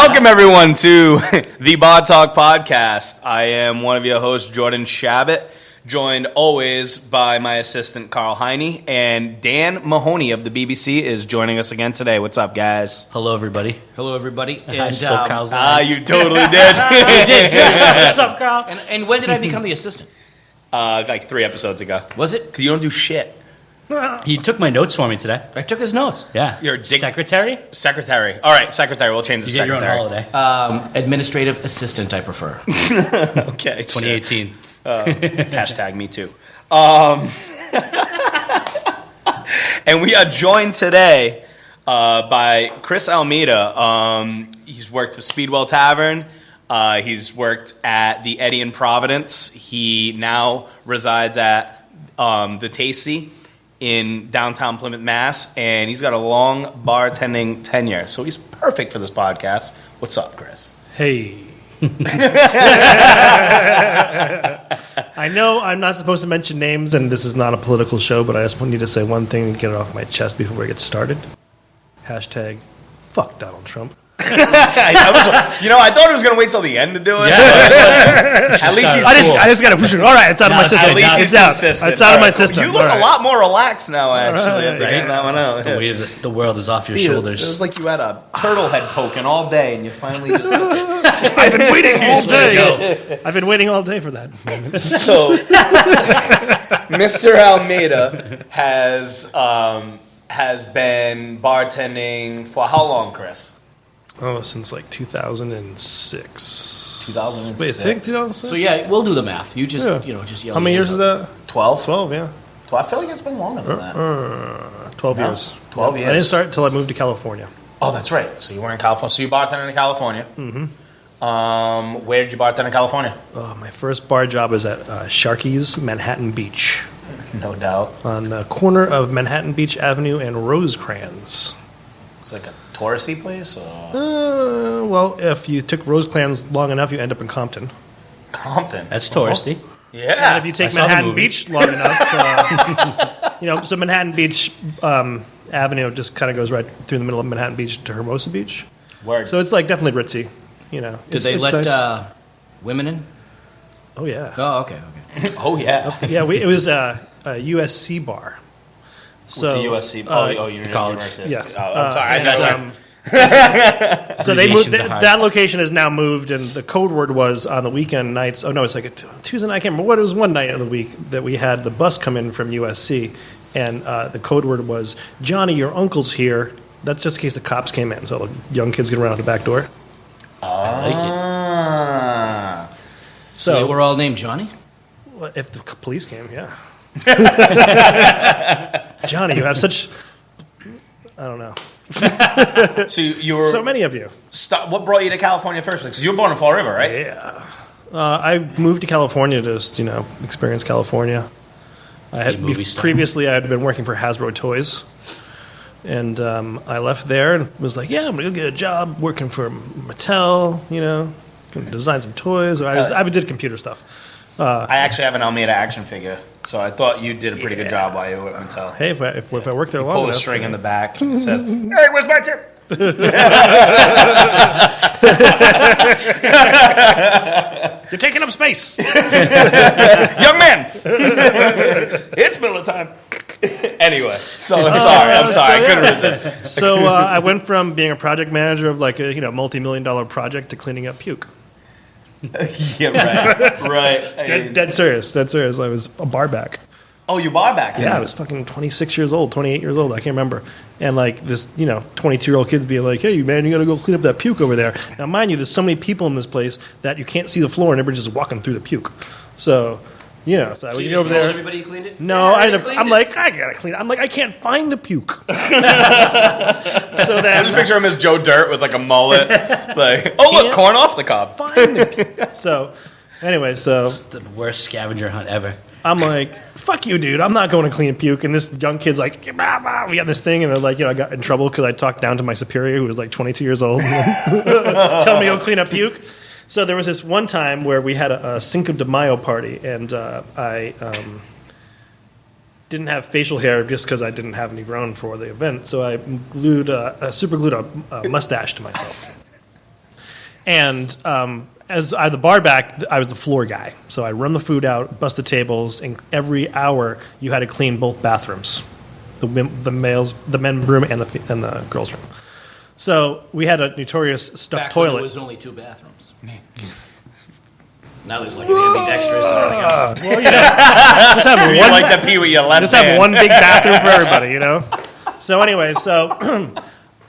Welcome, everyone, to the Bar Talk Podcast. I am one of your hosts, Jordan Shabbat, joined always by my assistant, Karl, and Dan Mahoney of the BBC is joining us again today. What's up, guys? Hello, everybody. Hello, everybody. I stole Carl's line. You totally did. You did, too. What's up, Karl? And when did I become the assistant? Like 3 episodes ago. Was it? Because you don't do shit. He took my notes for me today. I took his notes. Yeah. You're a secretary? Secretary. All right, secretary. We'll change the You get your secretary. own holiday. Administrative assistant, I prefer. Okay. 2018. Hashtag me too. And we are joined today by Chris Almeida. He's worked for Speedwell Tavern. He's worked at the Eddie in Providence. He now resides at the Tasty in downtown Plymouth, Mass. And he's got a long bartending tenure. So he's perfect for this podcast. What's up, Chris? Hey. I know I'm not supposed to mention names, and this is not a political show, but I just need to say one thing and get it off my chest before we get started. Hashtag, fuck Donald Trump. I thought he was going to wait till the end to do it. At least he's cool. I just got to push it. All right, it's out of my system. At least he's consistent. It's out of my system. You look a lot more relaxed now, actually, after Right? getting that one out. The weight of the world is off your shoulders. It was like you had a turtle head poking all day, and you finally just... I've been waiting all day. I've been waiting all day for that. So, Mr. Almeida has been bartending for how long, Chris? Oh, since like 2006. 2006. Wait, I think 2006? So, yeah, we'll do the math. You just, just yell. How many years is that? 12? 12, yeah. 12? I feel like it's been longer than that. 12 No? years. 12 I years. didn't start until I moved to California. Oh, that's right. So you were in California. So you bartended in California. Mm-hmm. Where did you bartend in California? My first bar job was at Sharky's Manhattan Beach. No doubt. On the corner of Manhattan Beach Avenue and Rosecrans. It's like a touristy place? Or? Well, if you took Rosecrans long enough, you end up in Compton. Compton. That's touristy. Yeah. And if you take I saw the Manhattan movie. Beach long enough, so Manhattan Beach Avenue just kind of goes right through the middle of Manhattan Beach to Hermosa Beach. Word. So it's like definitely ritzy, Did It's they let nice. women in? Oh, yeah. Oh, okay. Oh, yeah. Yeah, it was a USC bar. So, What's a USC? You're college. University. Yes. Oh, I'm sorry. I and, got you. So they moved. Abbreviations are hard. That location is now moved, and the code word was on the weekend nights. Oh no, it's like a Tuesday night. I can't remember what it was. One night of the week that we had the bus come in from USC, and the code word was Johnny, your uncle's here. That's just in case the cops came in, so the young kids could run out the back door. I like it. So they were all named Johnny? Well, if the police came, yeah. Johnny, you have such. I don't know. So you were... So many of you. What brought you to California first? Because you were born in Fall River, right? Yeah. I moved to California to just, experience California. Previously, I had been working for Hasbro Toys. And I left there and was like, yeah, I'm going to go get a job working for Mattel, gonna design some toys. I did computer stuff. I actually have an Almeida action figure, so I thought you did a pretty good job while you were at Mattel. Hey, if I work there long Pull a enough. string in the back and it says, hey, where's my tip? You're taking up space. Young man! It's middle of time. Anyway, so I'm sorry. I couldn't resist. So I went from being a project manager of like a multi-million-dollar project to cleaning up puke. Yeah, right. Dead serious. I was a barback. Oh, you bar back? Yeah, I was fucking 26 years old, 28 years old. I can't remember. And like this, 22-year-old kid's being like, "Hey, man, you got to go clean up that puke over there." Now, mind you, there's so many people in this place that you can't see the floor, and everybody's just walking through the puke. So, so I would So you get just over told there. everybody you cleaned it? No, Yeah, I'm like, I gotta clean it. I'm like, I can't find the puke. So I then just picture him as Joe Dirt with like a mullet. Like, oh, look, corn off the cob. find the puke. So, anyway, The worst scavenger hunt ever. I'm like, fuck you, dude. I'm not going to clean puke. And this young kid's like, bah, bah. We got this thing. And they're like, I got in trouble because I talked down to my superior who was like 22 years old. Telling me to go clean up puke. So there was this one time where we had a Cinco de Mayo party. And I didn't have facial hair just because I didn't have any grown for the event. So I super glued a mustache to myself. And as the bar back, I was the floor guy. So I run the food out, bust the tables, and every hour you had to clean both bathrooms, the men's room and the girls' room. So we had a notorious stuck Back when toilet. there was only 2 bathrooms. Now there's like an ambidextrous and everything else. Well, just have You like to pee with your left just hand. have one big bathroom for everybody, So anyway,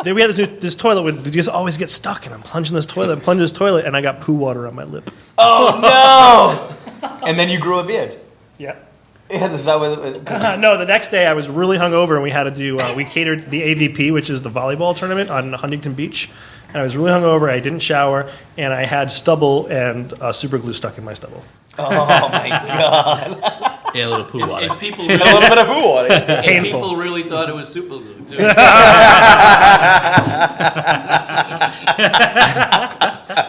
then we had this toilet with you just always get stuck, and I'm plunging this toilet, and I got poo water on my lip. Oh no! And then you grew a beard. Yeah. Yeah, is that what No, the next day I was really hungover, and we had to do. We catered the AVP, which is the volleyball tournament on Huntington Beach, and I was really hungover. I didn't shower, and I had stubble and super glue stuck in my stubble. Oh my god! Yeah, a little poo water. And people A really, little bit of poo water. and Painful. people really thought it was super glue, too.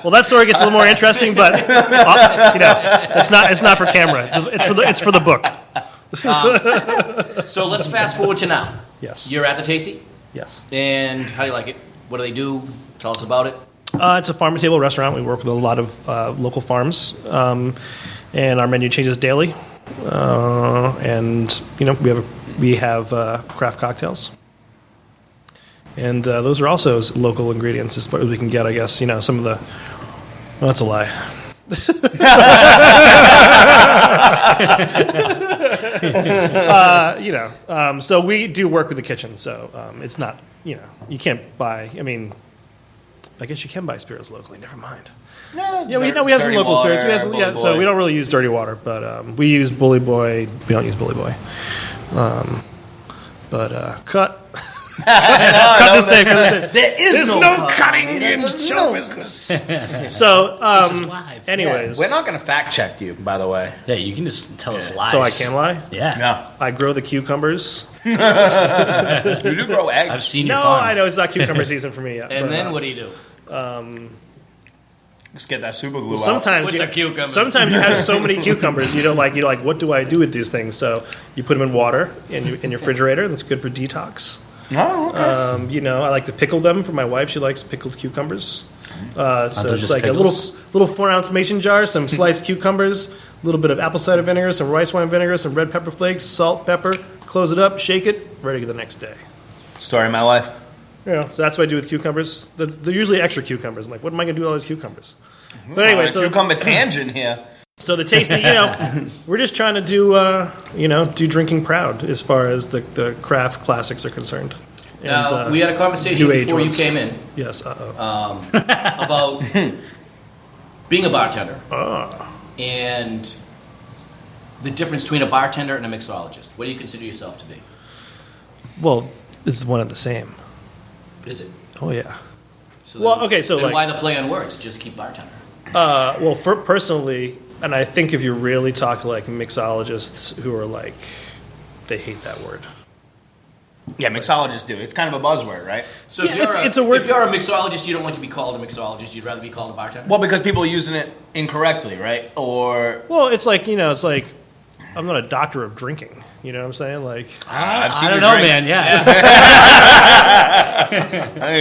Well, that story gets a little more interesting, but it's not for camera. It's for the book. So let's fast forward to now. Yes. You're at the Tasty, Yes. and how do you like it? What do they do? Tell us about it. It's a farm-to-table restaurant. We work with a lot of local farms, and our menu changes daily. And we have craft cocktails, and those are also as local ingredients as far as we can get. I guess some of the. Well, that's a lie. So we do work with the kitchen. So it's not you can't buy. I mean, I guess you can buy spirits locally. Never mind. Yeah, we have some local spirits. So we don't really use dirty water, but we use Bully Boy. We don't use Bully Boy. Cut this tape. There is no cutting in show business. So, This is live. anyways, We're not going to fact check you, by the way. Yeah, you can just tell us lies. so I can lie. Yeah. No, I grow the cucumbers. you do grow eggs. I've seen your No, farm. I know it's not cucumber season for me yet. And but, then what do you do? Just get that super glue out. sometimes With the cucumbers. Sometimes you have so many cucumbers, you're like, what do I do with these things? So you put them in water in your refrigerator. That's good for detox. Oh, okay. I like to pickle them for my wife. She likes pickled cucumbers. So those it's just like pickles? a little 4-ounce mason jar, some sliced cucumbers, a little bit of apple cider vinegar, some rice wine vinegar, some red pepper flakes, salt, pepper. Close it up, shake it, ready the next day. Story of my life. So that's what I do with cucumbers. They're usually extra cucumbers. I'm like, what am I going to do with all these cucumbers? But anyway, Cucumber tangent here. So the tasty, we're just trying to do drinking proud as far as the craft classics are concerned. Now, we had a conversation new age before you ones. came in Yes. about being a bartender and the difference between a bartender and a mixologist. What do you consider yourself to be? Well, this is one and the same. Is it? Oh yeah. So Well, then- okay, so then like- why the play on words? Just keep bartender. Well, personally, and I think if you really talk to like mixologists who are like, they hate that word. Yeah, mixologists do. It's kind of a buzzword, right? So Yeah, it's a word If you're a mixologist, you don't want to be called a mixologist. You'd rather be called a bartender. Well, because people are using it incorrectly, right? Or Well, it's like I'm not a doctor of drinking. You know what I'm saying? Like, I've seen I don't your know, drink. man. Yeah.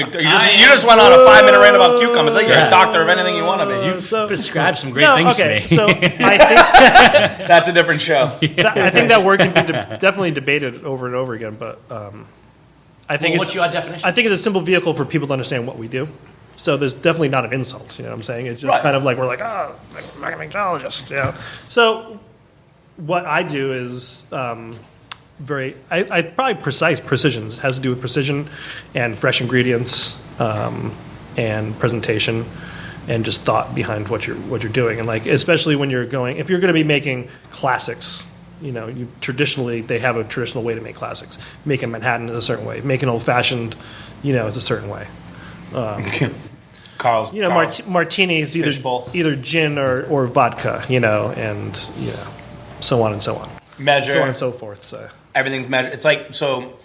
You just went on a 5-minute rant about cucumbers. Like you're a doctor of anything you want to be. so Prescribe some great things okay, to me. so I think That's a different show. I think that word can be definitely debated over and over again, but I think What's your definition? I think it's a simple vehicle for people to understand what we do. So there's definitely not an insult. You know what I'm saying? It's just Right. kind of like we're like, I'm a mixologist. So what I do is I probably precise precision. It has to do with precision and fresh ingredients and presentation and just thought behind what you're doing. And like especially when you're going, if you're going to be making classics. Traditionally, they have a traditional way to make classics. Making Manhattan is a certain way. Making old fashioned, it's a certain way. Carl's. Martinis Fishbowl. either gin or vodka, and so on and so on, Measure. so on and so forth. So Everything's measured. It's like, so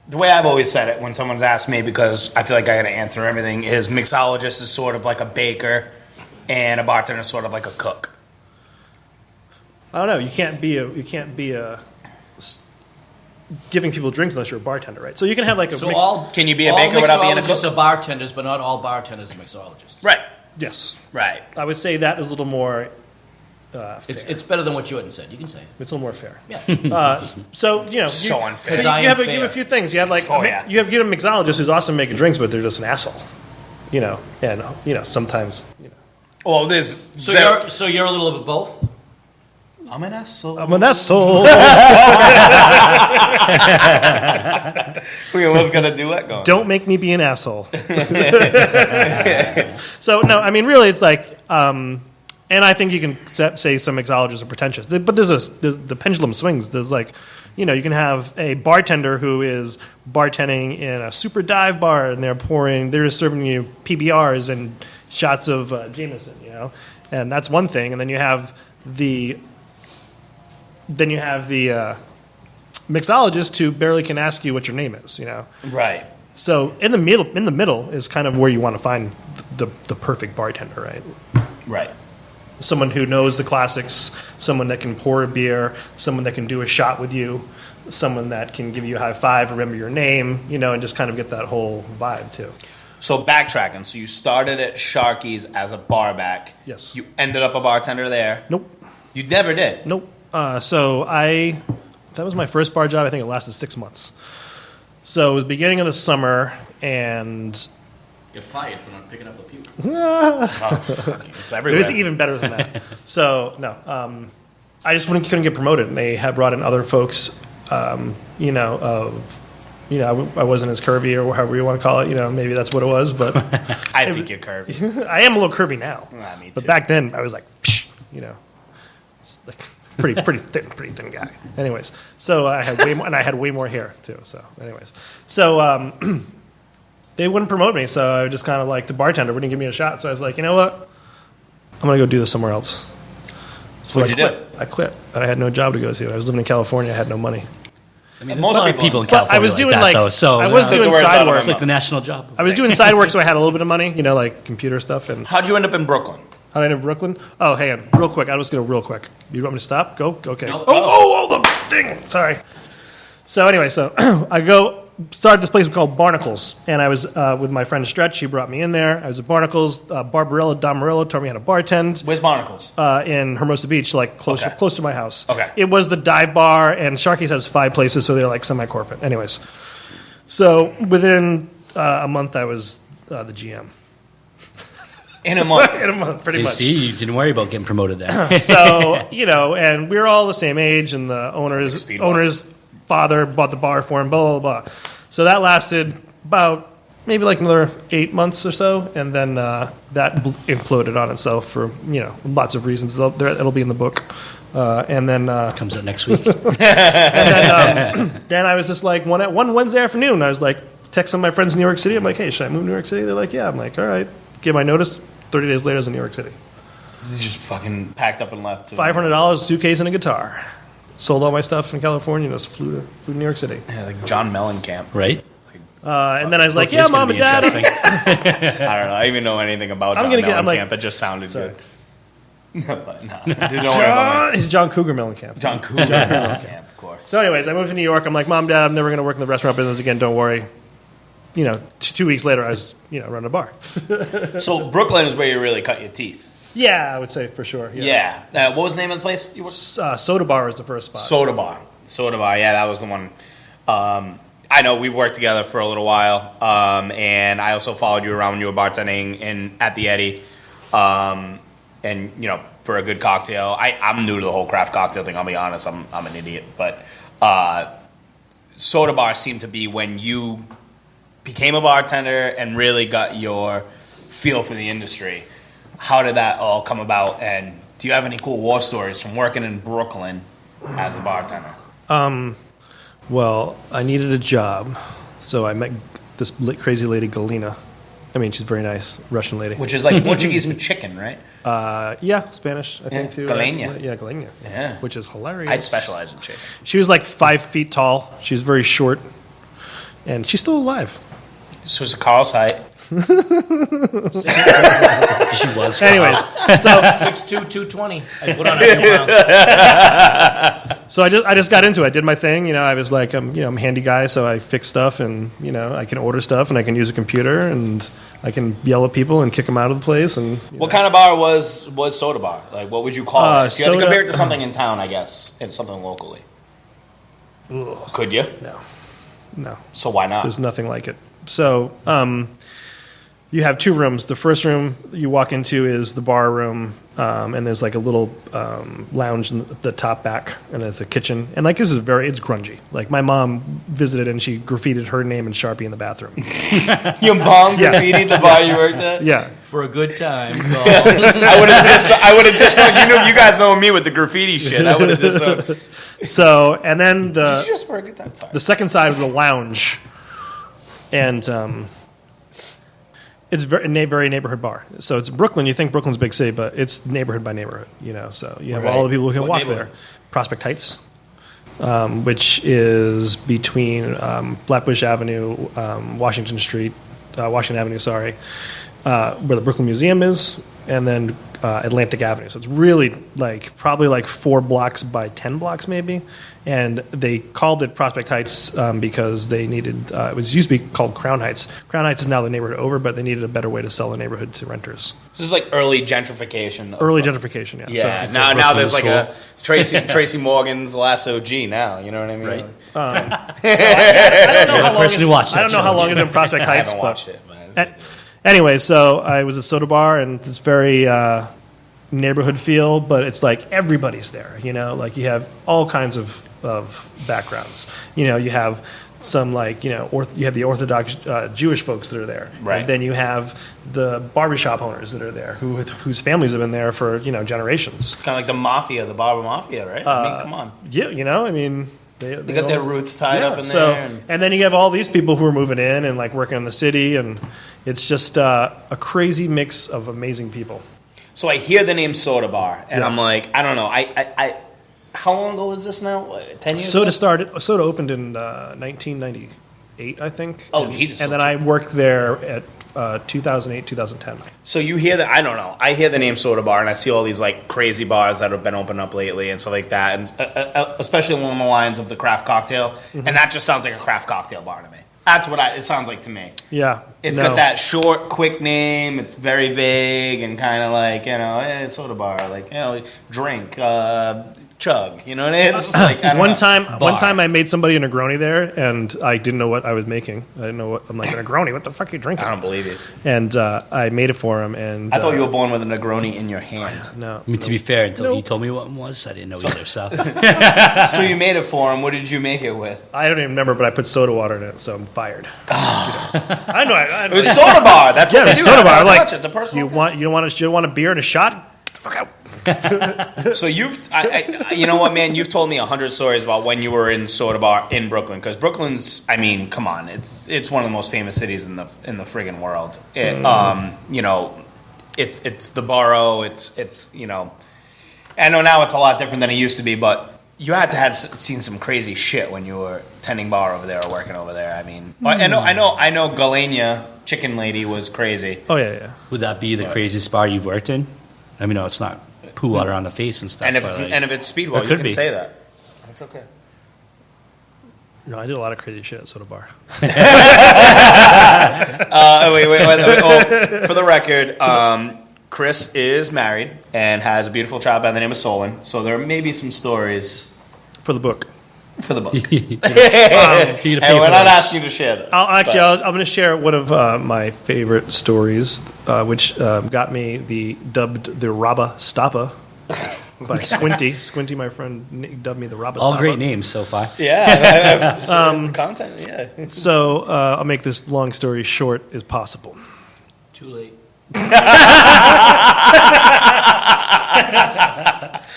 the way I've always said it when someone's asked me, because I feel like I got to answer everything, is mixologist is sort of like a baker and a bartender is sort of like a cook. I don't know. You can't be giving people drinks unless you're a bartender, right? So you can have like a So mix, all Can you be a baker without being a mixologists cook? are bartenders, but not all bartenders are mixologists. Right. Yes. Right. I would say that is a little more It's better than what Jordan said. You can say it. It's a little more fair. Yeah. So, So unfair. Because you I am have, you fair. have a few things. You have like yeah. you have a mixologist who's awesome making drinks, but they're just an asshole. And sometimes Well, there's. So you're a little bit of both. I'm an asshole. I'm an asshole. Who was gonna do what? Going? Don't make me be an asshole. So no, I mean really, it's like, and I think you can say some mixologists are pretentious, but there's the pendulum swings. There's like, you can have a bartender who is bartending in a super dive bar, and they're just serving you PBRs and shots of Jameson, and that's one thing. And then you have the mixologist who barely can ask you what your name is, Right. So in the middle is kind of where you want to find the perfect bartender, right? Right. Someone who knows the classics, someone that can pour a beer, someone that can do a shot with you, someone that can give you a high five, remember your name, and just kind of get that whole vibe too. So backtracking. So you started at Sharky's as a barback. Yes. You ended up a bartender there. Nope. You never did. Nope. That was my first bar job. I think it lasted 6 months. So it was the beginning of the summer, and Get fired for not picking up the puke. Oh, fuck you. It's it everywhere. was even better than that. So no, I just couldn't get promoted, and they had brought in other folks. I wasn't as curvy or however you want to call it. Maybe that's what it was, but I think you're curvy. I am a little curvy now. Me too. But back then, I was like, just like pretty thin guy. Anyways, so I had way more, and I had way more hair too. So, anyways, they wouldn't promote me, so I just kind of like the bartender wouldn't give me a shot. So I was like, you know what, I'm gonna go do this somewhere else. So What'd you do? I quit, and I had no job to go to. I was living in California. I had no money. I mean, Most most people- people in But California I was doing that, like though, so I was Took the doing words out side of my work. it's like the national job. I was doing side work, so I had a little bit of money, like computer stuff. And How'd you end up in Brooklyn? how did I end up in Brooklyn? Oh, hang on, real quick. I was going to real quick. You want me to stop? Go. Okay. Nope. Oh, the thing. Sorry. So anyway, I started this place called Barnacles, and I was with my friend Stretch. He brought me in there. I was at Barnacles. Barbarella Damarella taught me how to bartend. Where's Barnacles? In Hermosa Beach, like close Okay. to my house. Okay. It was the dive bar, and Sharky's has 5 places, so they're like semi-corporate. Anyways, so within a month, I was the GM. In a month. In a month, pretty You much. see, you didn't worry about getting promoted there. So, and we were all the same age, and the It's like a speedball. owner's father bought the bar for him, blah, blah, blah. So that lasted about maybe like another 8 months or so, and then that imploded on itself for, lots of reasons. It'll be in the book. And then Comes out next week. then I was just like, one Wednesday afternoon, I was like, texting my friends in New York City. I'm like, hey, should I move to New York City? They're like, yeah. I'm like, all right. Give my notice. 30 days later, I was in New York City. You just fucking packed up and left. $500, suitcase, and a guitar. Sold all my stuff in California and just flew to New York City. Yeah, like John Mellencamp. Right? And then I was like, Okay, yeah, it's gonna mom and be dad. interesting. I don't know. I even know anything about I'm John gonna get- I'm Mellencamp. like- It just sounded Sorry. good. But no. Dude, don't worry about He's John Cougar Mellencamp. me. John Cougar Mellencamp, of course. So anyways, I moved to New York. I'm like, Mom, Dad, I'm never going to work in the restaurant business again. Don't worry. 2 weeks later, I was, running a bar. So Brooklyn is where you really cut your teeth. Yeah, I would say for sure. Yeah. What was the name of the place you worked? Soda Bar was the first spot. Soda Bar. Yeah, that was the one. I know we've worked together for a little while, and I also followed you around when you were bartending at the Eddie, and for a good cocktail. I'm new to the whole craft cocktail thing. I'll be honest, I'm an idiot, but Soda Bar seemed to be when you became a bartender and really got your feel for the industry. How did that all come about, and do you have any cool war stories from working in Brooklyn as a bartender? Well, I needed a job, so I met this crazy lady, Galina. I mean, she's very nice, Russian lady. Which is like Portuguese for chicken, right? Yeah, Spanish, I think, too. Galena. Yeah, Galena. Yeah. Which is hilarious. I specialize in chicken. She was like 5 feet tall. She was very short, and she's still alive. So it's a Karl's height. She was. Anyways, so 6'2", 220. I put on a few pounds. So I just got into it. I did my thing. You know, I was like, I'm a handy guy, so I fix stuff, and you know, I can order stuff, and I can use a computer, and I can yell at people and kick them out of the place. And what kind of bar was Soda Bar? Like, what would you call it? If you had to soda- compare it to something in town, I guess, and something locally. Ugh, Could you? no, So why not? there's nothing like it. So you have two rooms. The first room you walk into is the bar room, and there's like a little lounge in the top back, and there's a kitchen. And like it's grungy. Like my mom visited and she graffitied her name in Sharpie in the bathroom. Your mom graffitied the bar you worked at? Yeah. For a good time. I would have disowned. You guys know me with the graffiti shit. I would have disowned. So, and then Did you just for a good time? Sorry. the second side is the lounge, and it's very neighborhood bar. So it's Brooklyn. You think Brooklyn's a big city, but it's neighborhood by neighborhood. You know, so you have all the people who can What walk neighborhood? there. Prospect Heights, which is between Flatbush Avenue, Washington Avenue. Sorry, where the Brooklyn Museum is, and then Atlantic Avenue. So it's really probably 4 blocks by 10 blocks maybe. And they called it Prospect Heights because they needed, it was used to be called Crown Heights. Crown Heights is now the neighborhood over, but they needed a better way to sell the neighborhood to renters. This is like early gentrification. Early gentrification, yeah. Yeah. So, Now there's like Brooklyn's a Tracy Morgan's last OG now. You know what I mean? Right. I don't know You're how the long person who watched I don't that know how show. long it's been Prospect I Heights, haven't but watched it, man. Anyway, so I was at Soda Bar, and it's very neighborhood feel, but it's like everybody's there. You know, like you have all kinds of backgrounds. You know, you have some you have the Orthodox Jewish folks that are there, Right. And then you have the barbershop owners that are there, whose families have been there for generations. Kind of like the mafia, the barber mafia, right? I mean, come on. Yeah, you know, I mean. They got their roots tied up in so, there. And then you have all these people who are moving in and like working in the city, and it's just a crazy mix of amazing people. So I hear the name Soda Bar, and Yeah. I'm like, I don't know. I how long ago was this now? What, 10 years ago? Soda opened in 1998, I think. Oh, and, Jesus. And then I worked there at 2008, 2010. So you hear that? I don't know. I hear the name Soda Bar, and I see all these like crazy bars that have been opened up lately and stuff like that, and especially along the lines of the craft cocktail. Mm-hmm. And that just sounds like a craft cocktail bar to me. That's what it sounds like to me. Yeah. It's no. got that short, quick name. It's very vague and kind of like, it's Soda Bar, like, drink, chug. You know what I mean? It's just like, I don't know. One time I made somebody a Negroni there, and I didn't know what I was making. I didn't know what I'm like, a Negroni. What the fuck are you drinking? I don't believe it. And I made it for him. And I thought you were born with a Negroni in your hand. No. I mean, to be fair, until he told me what one was, I didn't know either. So So you made it for him. What did you make it with? I don't even remember, but I put soda water in it, so I'm fired. I know. It was Soda Bar. That's Yeah, what it they was do. soda That's bar. how Like, much. It's a personal you don't want a beer and a shot? Get the fuck out. So you know what, man? You've told me 100 stories about when you were in Soda Bar in Brooklyn, because Brooklyn's, I mean, come on, it's one of the most famous cities in the friggin' world. It's the borough. It's I know now it's a lot different than it used to be, but you had to have seen some crazy shit when you were tending bar over there or working over there. I mean, I know Galenia Chicken Lady was crazy. Oh, yeah. would that be the craziest bar you've worked in? I mean, no, it's not poo water on the face and stuff. And if but, it's Speedwell, it you could can be. say that. That's okay. No, I did a lot of crazy shit at Soda Bar. Wait. Oh, for the record, Chris is married and has a beautiful child by the name of Solon. So there may be some stories For the book. for the book. You gotta pay And for we're not those. asking you to share those. I'm going to share one of my favorite stories, which got me dubbed the Rabba Stappa by Squinty. Squinty, my friend, dubbed me the Rabba Stappa. All great names so far. Yeah, content. Yeah. So I'll make this long story short as possible. Too late.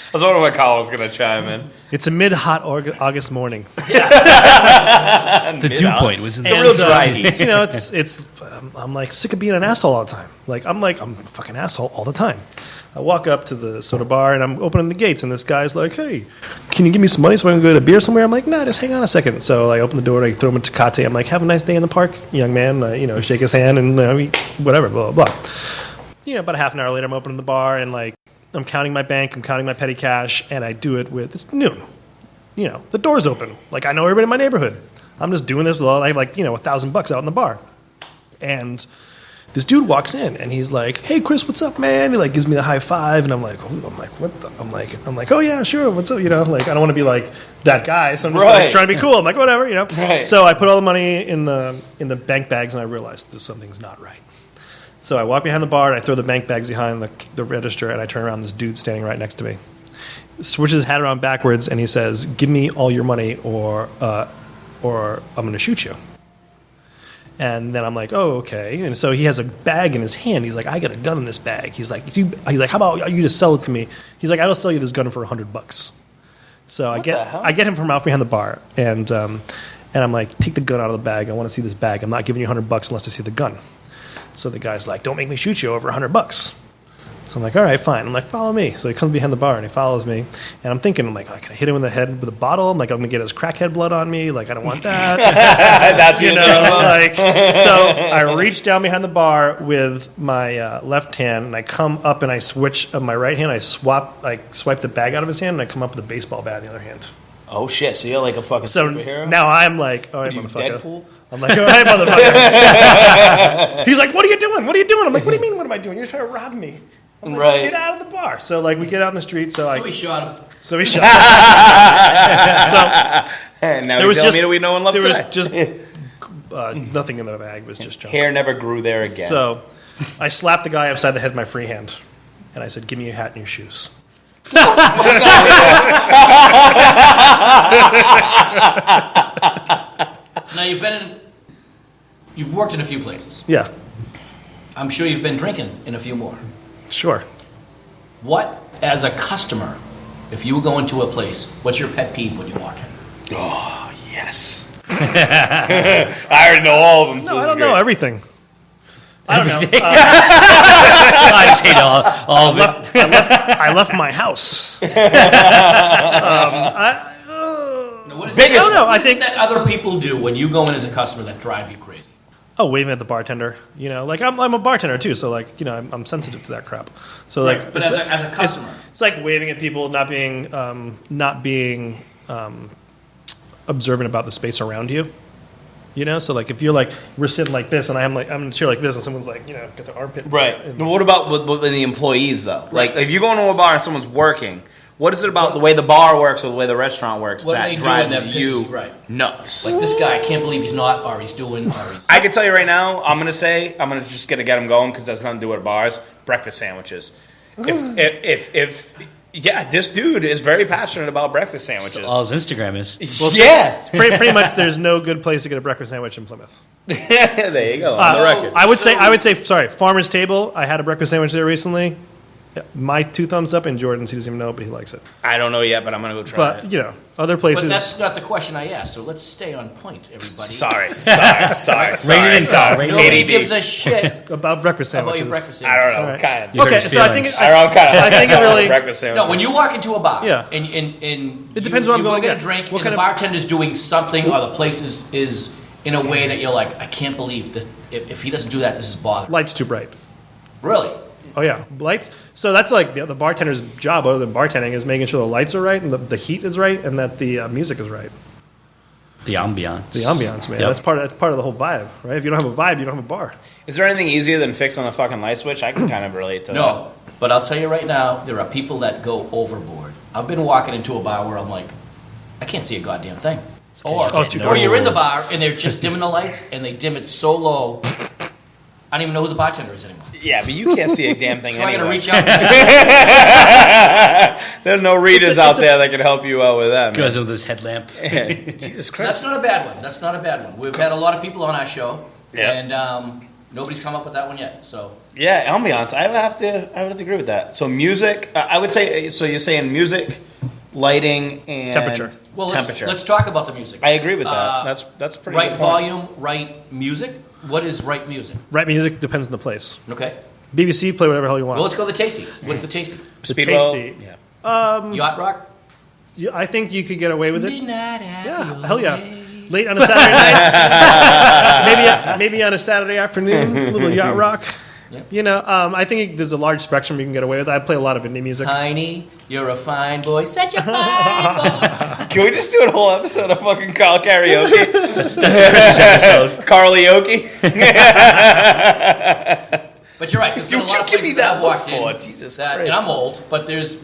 I was wondering what Karl was going to chime in. It's a mid-hot August morning. The dew point was in It's a real dry heat. You know, I'm like sick of being an asshole all the time. I'm a fucking asshole all the time. I walk up to the soda bar and I'm opening the gates, and this guy's like, "Hey, can you give me some money so I can go get a beer somewhere?" I'm like, "Nah, just hang on a second." So I open the door and I throw him a Tecate. I'm like, "Have a nice day in the park, young man." Shake his hand and whatever, blah blah blah. About a half an hour later, I'm opening the bar and I'm counting my bank, I'm counting my petty cash, and I do it it's noon. the door's open. Like, I know everybody in my neighborhood. I'm just doing this with I have like, $1,000 out in the bar. And this dude walks in and he's like, "Hey Chris, what's up, man?" He like gives me the high five and I'm like, what the? I'm like, "Oh yeah, sure, what's up?" Like, I don't want to be like that guy, so I'm just like trying to be cool. I'm like, whatever, Right. So I put all the money in the bank bags and I realized something's not right. So I walk behind the bar and I throw the bank bags behind the register and I turn around, this dude standing right next to me switches his hat around backwards and he says, "Give me all your money or I'm going to shoot you." And then I'm like, "Oh, okay." And so he has a bag in his hand. He's like, "I got a gun in this bag." He's like, "How about you just sell it to me?" He's like, "I'll sell you this gun for $100." So I get him from out behind the bar, and I'm like, "Take the gun out of the bag. I want to see this bag. I'm not giving you $100 unless I see the gun." So the guy's like, "Don't make me shoot you over $100." So I'm like, "All right, fine." I'm like, "Follow me." So he comes behind the bar and he follows me. And I'm thinking, can I hit him in the head with a bottle? I'm like, I'm going to get his crackhead blood on me. Like, I don't want that. That's So I reach down behind the bar with my left hand and I come up and I switch my right hand. I swipe the bag out of his hand and I come up with a baseball bat in the other hand. Oh shit! So you're like a fucking superhero. Now I'm like, "All right, motherfucker." Deadpool? I'm like, "All right, motherfucker." He's like, "What are you doing? What are you doing?" I'm like, "What do you mean? What am I doing? You're trying to rob me." I'm like, Right. "Get out of the bar." So like we get out in the street. So we shot him. So we shot. And now there was telling me that we know and love there today. was just nothing in the bag. It was just junk. Hair never grew there again. So I slapped the guy upside the head with my free hand, and I said, "Give me your hat and your shoes." Now you've worked in a few places. Yeah, I'm sure you've been drinking in a few more. sure. What, as a customer, if you go into a place, what's your pet peeve when you walk in? Oh yes. I already know all of them. So No, I don't know everything. I don't know. I just hate all of it. I left my house. Now, what is Biggest- it, No, I what is think- it that other people do when you go in as a customer that drive you crazy? Oh, waving at the bartender. Like I'm a bartender too, so like I'm sensitive to that crap. So like, Right, but it's- as a customer. it's like waving at people, not being observant about the space around you. So like if you're like we're sitting like this and I'm in a chair like this and someone's like got their armpit Right. and- But what about with the employees though? Like if you go into a bar and someone's working, what is it about the way the bar works or the way the restaurant works What are that they doing drives that you pisses- right. nuts? Like this guy, I can't believe he's not, or he's doing, or he's... I can tell you right now, I'm gonna just get him going because that's nothing to do with bars. Breakfast sandwiches. If this dude is very passionate about breakfast sandwiches. All his Instagram is. Yeah, It's pretty much there's no good place to get a breakfast sandwich in Plymouth. there you go. On the record. I would say sorry, Farmer's Table. I had a breakfast sandwich there recently. My 2 thumbs up, and Jordan's, he doesn't even know it, but he likes it. I don't know yet, but I'm gonna go try But it. other places. But that's not the question I asked, so let's stay on point, everybody. Sorry. Rated in Karl. Rated Nobody ADD. gives a shit about breakfast about sandwiches. your breakfast I don't sandwich. know. All right. Kind of. You hurt Okay, his so I think feelings. I think it really. breakfast sandwich. No, when you walk into a bar, Yeah. and It depends what I'm you going go to get a get. drink, What and kind the of- bartender's doing something, or the place is in a way that you're like, I can't believe this. If he doesn't do that, this is bothering. Lights too bright. Really? Oh yeah, lights. So that's like the bartender's job, other than bartending, is making sure the lights are right and the heat is right and that the music is right. The ambiance. The ambiance, man. Yep. That's part of the whole vibe, right? If you don't have a vibe, you don't have a bar. Is there anything easier than fixing a fucking light switch? I can kind of relate to No. But I'll tell you right now, there are people that go overboard. I've been walking into a bar where I'm like, I can't see a goddamn thing. Or, Oh, it's too or you're in the dark. bar and they're just dimming the lights and they dim it so low, I don't even know who the bartender is anymore. that. Yeah, but you can't see a damn thing So I gotta anyway. reach out. There's no readers out there that can help you out with that, man. Goes with his headlamp. Jesus That's Christ. not a bad one. That's not a bad one. We've had a lot of people on our show, Yeah. and nobody's come up with that one yet. So Yeah, ambiance. I would have to agree with that. So music, I would say. So you're saying music, lighting, and Temperature. well, temperature. let's talk about the music. I agree with that. Uh, That's pretty. Right good point. volume, right music. What is right music? Right music depends on the place. Okay. BBC, play whatever the hell you want. Well, let's go to the tasty. What's the tasty? Speedwell. tasty. Yeah. Yacht rock. I think you could get away with it. Midnight at Yeah, your hell yeah. way. Late on a Saturday night, maybe on a Saturday afternoon, a little yacht rock. I think there's a large spectrum you can get away with. I play a lot of indie music. Tiny, you're a fine boy. Such a fine boy. Can we just do a whole episode of fucking Karl karaoke? That's Chris's episode. Karlioke? But you're right. There's been a Dude, lot you of give me places that I've walked look in for, Jesus that, Christ. and I'm old, but if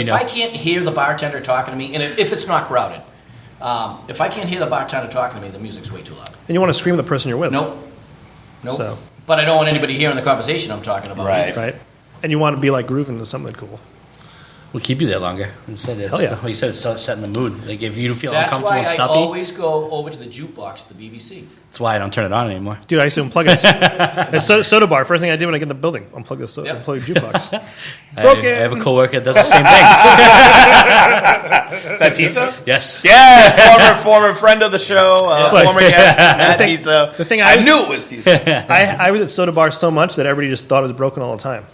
know. I can't hear the bartender talking to me, and if it's not crowded, if I can't hear the bartender talking to me, the music's way too loud. And you want to scream at the person you're with. Nope. So. But I don't want anybody hearing the conversation I'm talking about. Right. either. Right? And you want to be like grooving to something cool. We'll keep you there longer. Hell yeah. Like you said, it's setting the mood. Like if you feel That's uncomfortable why and I stuffy, always go over to the jukebox, the BBC. that's why I don't turn it on anymore. Dude, I used to unplug a soda bar. First thing I did when I get in the building, unplug the unplug the jukebox. I Broken. have a coworker that does the same thing. That's Tisa? Yes. Yeah, former friend of the show, former guest, Matt Tisa. the thing I I was- knew it was Tisa. I was at soda bar so much that everybody just thought it was broken all the time.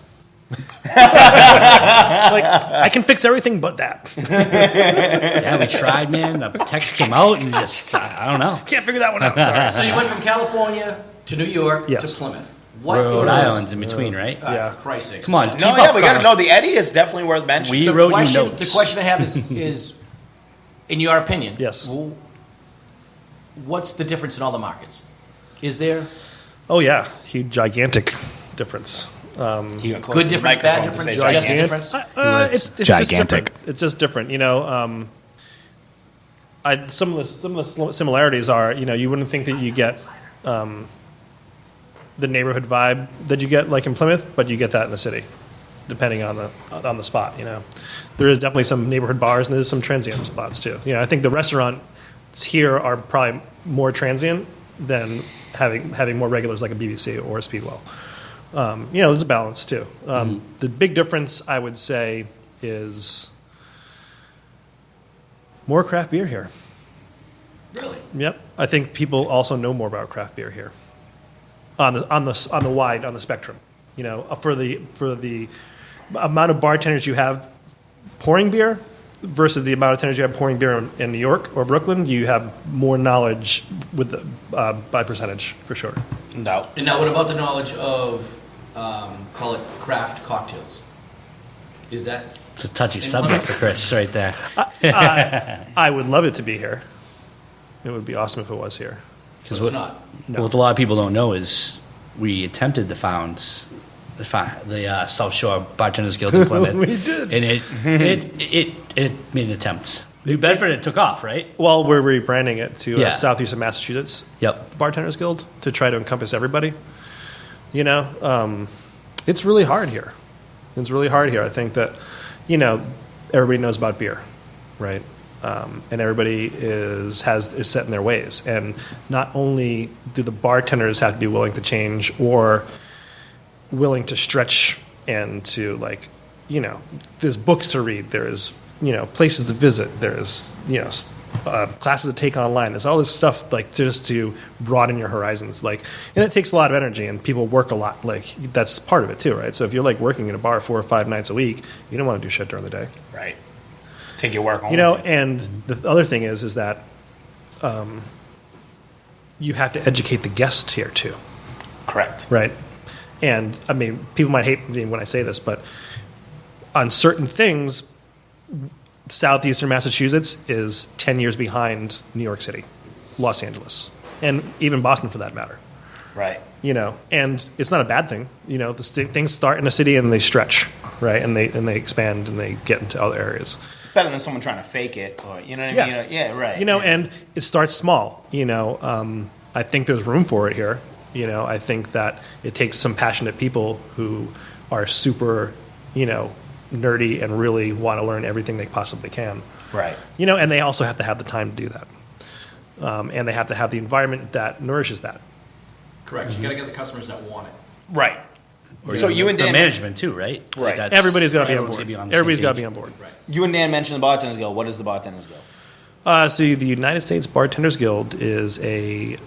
Like, I can fix everything but that. Yeah, we tried, man. The text came out and just, I don't know. Can't figure that one out. Sorry. So you went from California to New York Yes. to Plymouth. What Rhode is- Island's in between, right? Yeah. For Christ's sake. Come on, No, keep yeah, up, we got to Karl. know. The Eddie is definitely worth mentioning. We The wrote you question, notes. the question I have is, in your opinion, Yes. what's the difference in all the markets? Is there Oh yeah, huge, gigantic difference. He got close good to the difference, bad microphone to difference, say just gigantic. difference? It's just Gigantic. different. It's just different. Some of the similarities are, you wouldn't think that you get the neighborhood vibe that you get like in Plymouth, but you get that in the city, depending on the spot. There is definitely some neighborhood bars and there's some transient spots too. I think the restaurants here are probably more transient than having more regulars like a BBC or a Speedwell. There's a balance too. The big difference, I would say, is more craft beer here. Really? Yep, I think people also know more about craft beer here. On the spectrum, for the amount of bartenders you have pouring beer versus the amount of bartenders you have pouring beer in New York or Brooklyn, you have more knowledge with by percentage for sure. No. And now, what about the knowledge of, call it craft cocktails? Is that It's a touchy subject for Chris right there. I would love it to be here. It would be awesome if it was here. it's not? What a lot of people don't know is we attempted to found the South Shore Bartenders Guild in Plymouth. We did. And it made an attempt. New Bedford, it took off, right? Well, we're rebranding it to Yeah. Southeastern Massachusetts Yep. Bartenders Guild to try to encompass everybody. It's really hard here. It's really hard here. I think that, everybody knows about beer, right? And everybody is set in their ways. And not only do the bartenders have to be willing to change or willing to stretch and to there's books to read, there's places to visit, there's classes to take online, there's all this stuff just to broaden your horizons, and it takes a lot of energy and people work a lot, that's part of it too, right? So if you're working in a bar 4 or 5 nights a week, you don't want to do shit during the day. Right. Take your work home. And the other thing is that you have to educate the guests here too. Correct. Right. And I mean, people might hate me when I say this, but on certain things, Southeastern Massachusetts is 10 years behind New York City, Los Angeles, and even Boston for that matter. Right. And it's not a bad thing. Things start in a city and they stretch, right? And they expand and they get into other areas. Better than someone trying to fake it, or you know what I mean? Yeah, right. And it starts small. I think there's room for it here. I think that it takes some passionate people who are super, nerdy and really want to learn everything they possibly can. Right. And they also have to have the time to do that. And they have to have the environment that nourishes that. Correct. You got to get the customers that want it. Right. So you and the Dan, management too, right? Right. That's- Everybody's got to be on everyone's board. gotta be on the same Everybody's got to page. be on board. Right. you and Dan mentioned the Bartenders Guild. What is the Bartenders Guild? So the United States Bartenders Guild is a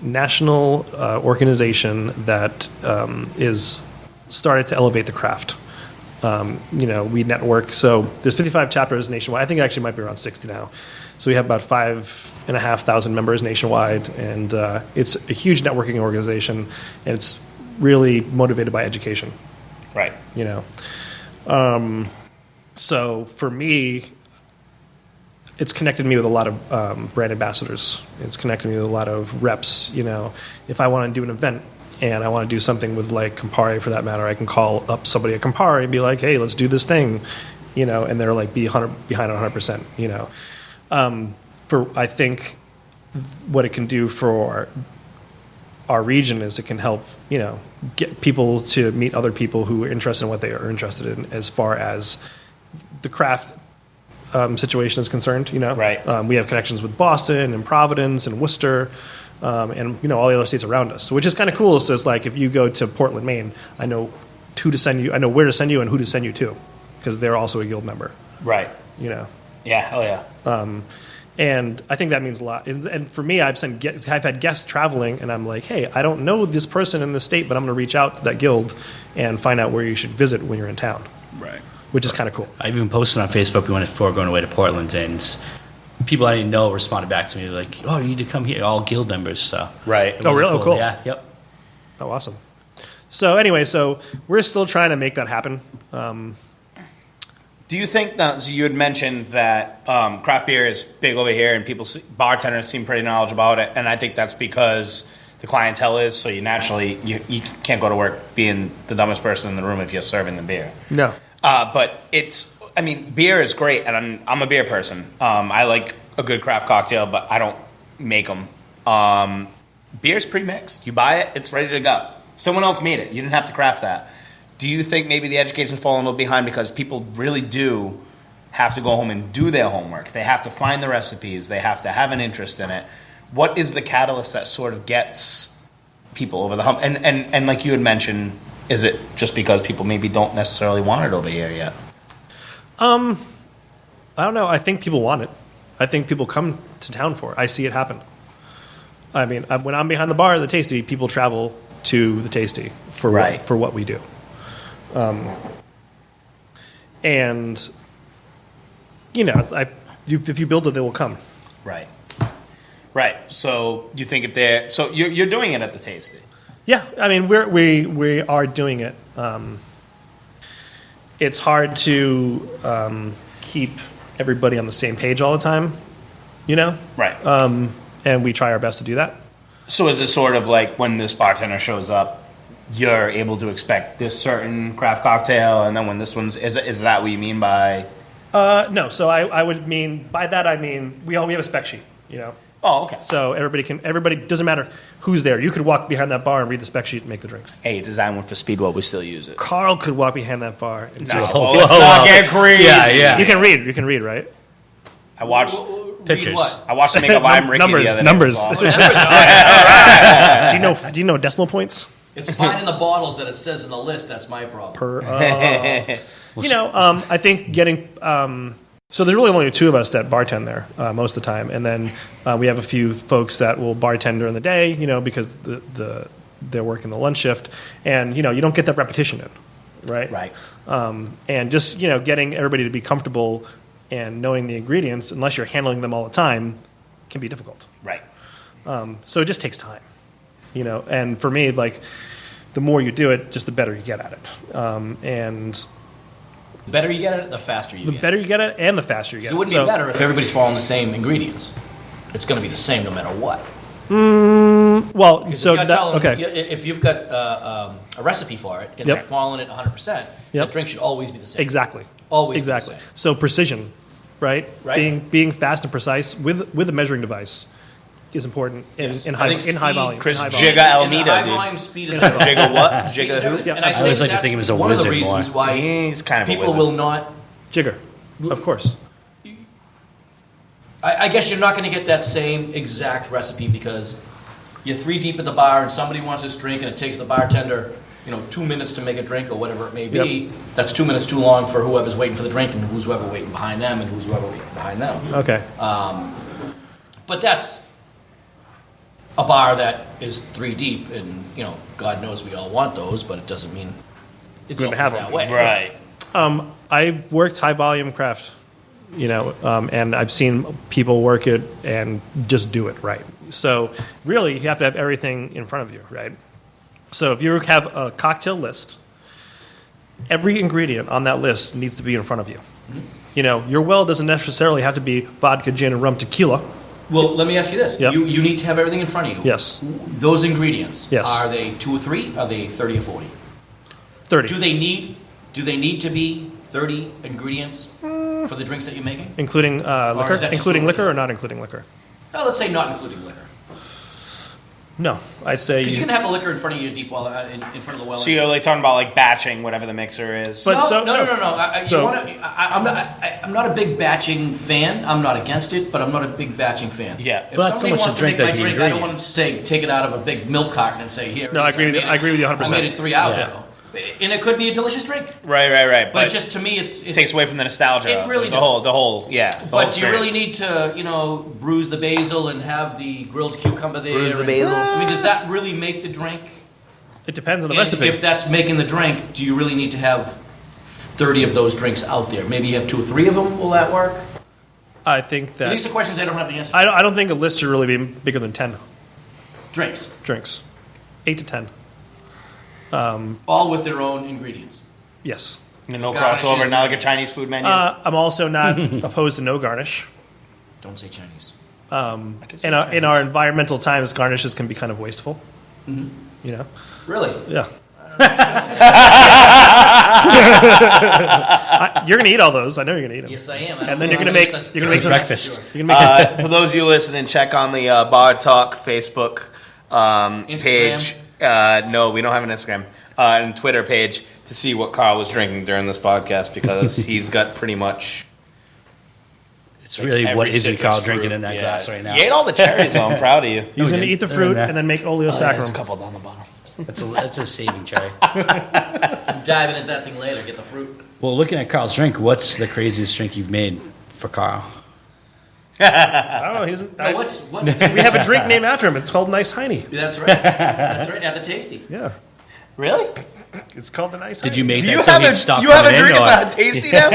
national organization that is started to elevate the craft. We network. So there's 55 chapters nationwide. I think it actually might be around 60 now. So we have about 5,500 members nationwide, and it's a huge networking organization. And it's really motivated by education. Right. You know, so for me, it's connected me with a lot of brand ambassadors. It's connected me with a lot of reps. You know, if I want to do an event and I want to do something with like Campari for that matter, I can call up somebody at Campari and be like, hey, let's do this thing, you know, and they're like behind it 100%, you know. I think what it can do for our region is it can help, you know, get people to meet other people who are interested in what they are interested in as far as the craft situation is concerned, you know. Right. We have connections with Boston and Providence and Worcester, and you know all the other states around us. So which is kind of cool. So it's like if you go to Portland, Maine, I know who to send you, I know where to send you and who to send you to, because they're also a guild member. Right. You know. Yeah. Oh yeah. And I think that means a lot. And for me, I've had guests traveling, and I'm like, hey, I don't know this person in this state, but I'm going to reach out to that guild and find out where you should visit when you're in town. Right. Which is kind of cool. I even posted on Facebook before going away to Portland, and people I didn't know responded back to me like, "Oh, you need to come here." All guild members, so right. it Oh, was really? Oh, cool. Yeah. Yep. Oh, awesome. So anyway, so we're still trying to make that happen. Do you think that, so you had mentioned that craft beer is big over here and bartenders seem pretty knowledgeable about it, and I think that's because the clientele is, so you naturally, you can't go to work being the dumbest person in the room if you're serving the beer. No. But beer is great, and I'm a beer person. I like a good craft cocktail, but I don't make them. Beer's pre-mixed. You buy it, it's ready to go. Someone else made it. You didn't have to craft that. Do you think maybe the education's falling a little behind because people really do have to go home and do their homework? They have to find the recipes. They have to have an interest in it. What is the catalyst that sort of gets people over the hump? And like you had mentioned, is it just because people maybe don't necessarily want it over here yet? I don't know. I think people want it. I think people come to town for it. I see it happen. I mean, when I'm behind the bar at the Tasty, people travel to the Tasty for what we do. And you know, if you build it, they will come. Right. Right. So you think you're doing it at the Tasty? Yeah, I mean we are doing it. It's hard to keep everybody on the same page all the time, you know. Right. And we try our best to do that. So is it sort of like when this bartender shows up, you're able to expect this certain craft cocktail, and then when this one's is that what you mean by? No. So I would mean by that I mean we have a spec sheet, you know. Oh, okay. So everybody doesn't matter who's there. You could walk behind that bar and read the spec sheet and make the drinks. Hey, design one for Speedwell. We still use it. Carl could walk behind that bar. And No, let's not get crazy. Yeah. You can read, right? I watched Pictures. What? I watched him make a lime Ricky the other day. Numbers. It was awesome. Do you know decimal points? It's fine in the bottles that it says in the list. That's my problem. You know, I think getting so there's really only two of us that bartend there most of the time, and then we have a few folks that will bartend during the day, you know, because they're working the lunch shift, and you know you don't get that repetition in, right? Right. And just you know getting everybody to be comfortable and knowing the ingredients, unless you're handling them all the time, can be difficult. Right. So it just takes time, you know. And for me, like the more you do it, just the better you get at it, and The better you get at it, the faster you the get. better you get it, and the faster you get So it it. wouldn't be better if everybody's following the same ingredients. It's going to be the same no matter what. Well, Because so okay. If you've got a recipe for it and Yep. they're following it 100%, Yep. the drink should always be the same. Exactly. Always Exactly. be the same. So precision, right? Right. Being fast and precise with a measuring device is important in Yes. high I think volume. Chris in high Jigga volume. Almeida, High dude. volume speed is Jigga what? Jigga who? And I always like to that's think of him as a one of the wizard more. reasons why He's kind of a people wizard. will not. Jigger, of course. I guess you're not going to get that same exact recipe because you're 3 deep at the bar and somebody wants this drink and it takes the bartender, 2 minutes to make a drink or whatever it may be. Yep. That's 2 minutes too long for whoever's waiting for the drink and who's whoever waiting behind them and who's whoever waiting behind them. Okay. But that's a bar that is 3 deep, and God knows we all want those, but it doesn't mean it's We're always gonna have that them. way. Right. I worked high volume craft, and I've seen people work it and just do it right. So really, you have to have everything in front of you, right? So if you have a cocktail list, every ingredient on that list needs to be in front of you. You know, your well doesn't necessarily have to be vodka, gin, and rum tequila. Well, let me ask you this. Yep. You need to have everything in front of you. Yes. Those ingredients, Yes. are they 2 or 3? Are they 30 or 40? 30. Do they need to be 30 ingredients for the drinks that you're making? Including is liquor? that just Including what we liquor do? or not including liquor? Oh, let's say not including liquor. No. I'd say... Because you can have the liquor in front of your deep well, in front of the well. So you're like talking about like batching whatever the mixer is. But- No. So- I'm not a big batching fan. I'm not against it, but I'm not a big batching fan. Yeah. If But not so somebody much wants the to make drink, my like the drink, I don't want to ingredients. say take it out of a big milk carton and say here. No, I it is, agree with you. made I agree with you 100%. I made it 3 hours Yeah. ago, and it could be a delicious drink. Right. But it just to me, it's takes away from the nostalgia. It really the does. whole, the whole But do you really need to, bruise the basil and have the grilled cucumber there? Bruise the and- basil? I mean, does that really make the drink? It depends on the And recipe. if that's making the drink, do you really need to have 30 of those drinks out there? Maybe you have 2 or 3 of them. Will that work? I think that... These are questions I don't have the answer to. I don't think a list should really be bigger than 10 Drinks, drinks. 8 to 10. all with their own ingredients. Yes. no Garnishes crossover, not like a and- Chinese food menu. I'm also not opposed to no garnish. Don't say Chinese. In our environmental times, garnishes can be kind of wasteful. You know? Really? Yeah. You're gonna eat all those. I know you're gonna eat them. Yes, I am. And then you're gonna make It's some breakfast. You're gonna make some, For those of you listening, check on the Bar Talk Facebook page. No, we don't have an Instagram. And Twitter page to see what Karl was drinking during this podcast because he's got pretty much. It's really every what is it citrus Carl fruit. drinking in that Yeah. glass right now. You ate all the cherries, though. I'm proud of you. he's gonna Okay. eat the They're fruit in there. and then make oleo There's a saccharum. couple down the bottom. That's a saving cherry. I'm diving into that thing later. Get the fruit. Well, looking at Carl's drink, what's the craziest drink you've made for Karl? I don't know. He doesn't, No, what's we have a drink named after him. It's called Nice Hiney. That's right. That's right. At the tasty. Yeah, Really? it's called the Nice. Did Hiney. you make Do that you so have he'd a stop you have a coming in, drink or- about tasty now?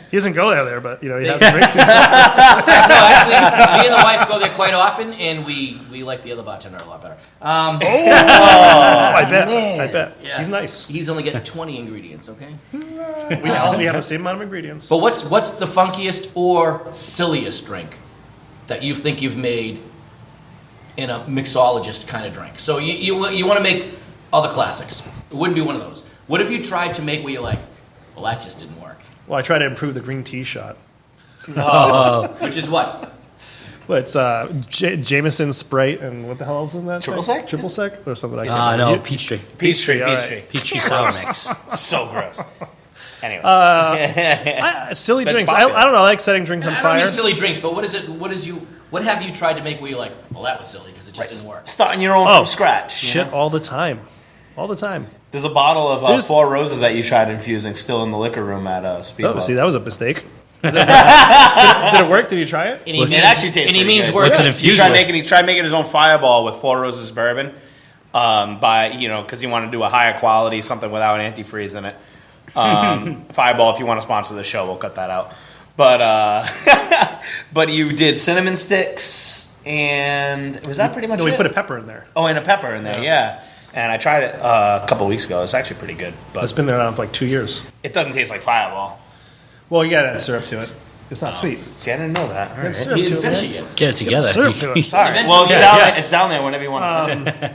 He doesn't go there, but you know he has a drink. No, actually, me and the wife go there quite often, and we like the other bartender a lot better. I bet. Yeah. He's nice. He's only getting 20 ingredients. Okay. We have the same amount of ingredients. But what's the funkiest or silliest drink that you think you've made in a mixologist kind of drink? So you want to make all the classics. It wouldn't be one of those. What have you tried to make where you're like, well, that just didn't work? Well, I try to improve the green tea shot. Which is what? Well, it's Jameson, Sprite, and what the hell else is in that? Triple thing? sec? Triple sec or something like Ah, that. no, You- Peachtree. Peachtree, all right. Peachtree. Peachtree sour mix. So gross. Anyway. silly That's drinks. popular. I don't know. I like setting drinks on I don't fire. mean silly drinks, but what is it? What have you tried to make where you're like, well, that was silly because it just didn't work? Starting your own Oh, from scratch. you Shit, know? all the time. All the time. There's a bottle of There's- Four Roses that you tried infusing still in the liquor room at Speedwell. Oh, see, that was a mistake. Did it work? Did you try it? And he It means, actually tastes and he pretty means good. work. What's it Yes. infused with? He's tried making his own Fireball with Four Roses bourbon, because he wanted to do a higher quality something without antifreeze in it. Fireball, if you want to sponsor the show, we'll cut that out. But but you did cinnamon sticks, and was that pretty much No, we it? put a pepper in there. and a pepper in there, yeah. And I tried it a couple weeks ago. It's actually pretty good, but It's been there now for like 2 years. it doesn't taste like Fireball. Well, you gotta add syrup to it. It's not sweet. See, I didn't know that. All Add right. syrup He to didn't it, finish man. it yet. Get it together. Syrup to it. Sorry. Eventually- Well, Yeah. it's down there whenever you want to.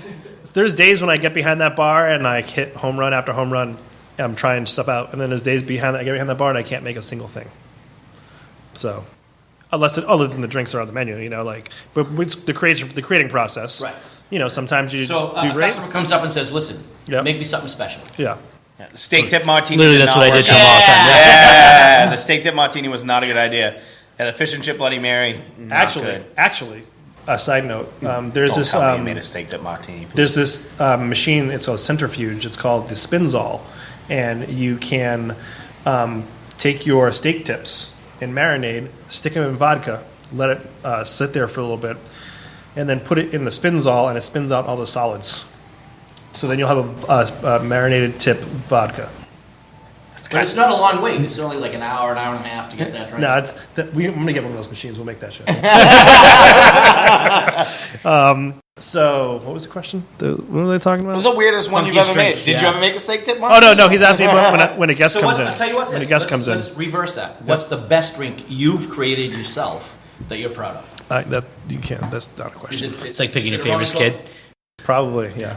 There's days when I get behind that bar and I hit home run after home run. And I'm trying stuff out, and then there's days I get behind that bar and I can't make a single thing. So, other than the drinks are on the menu, but it's the creating process. Right. Sometimes you So do a great. customer comes up and says, "Listen, Yep. make me something special." Yeah. Steak tip martini. Literally, did that's not what I work did to out. him all the time. Yeah, the steak tip martini was not a good idea. And the fish and chip Bloody Mary, not good. Actually, a side note. There's Don't this. tell me you made a steak tip martini. Please. There's this machine. It's a centrifuge. It's called the Spinzall, and you can take your steak tips and marinade, stick them in vodka, let it sit there for a little bit, and then put it in the Spinzall, and it spins out all the solids. So then you'll have a marinated tip vodka. But it's not a long wait. It's only like an hour and a half to get that drink. No, I'm gonna get one of those machines. We'll make that shit. So, what was the question? What were they talking about? What was the weirdest one you've Funkiest ever drink, made? Did yeah. you ever make a steak tip one? Oh, no, he's asking me about when a guest comes in. I'll tell you what. When a guest comes in. Let's reverse that. What's the best drink you've created yourself that you're proud of? That you can't. That's not a question. It's like picking your is it a favorite rum and kid. Probably, yeah.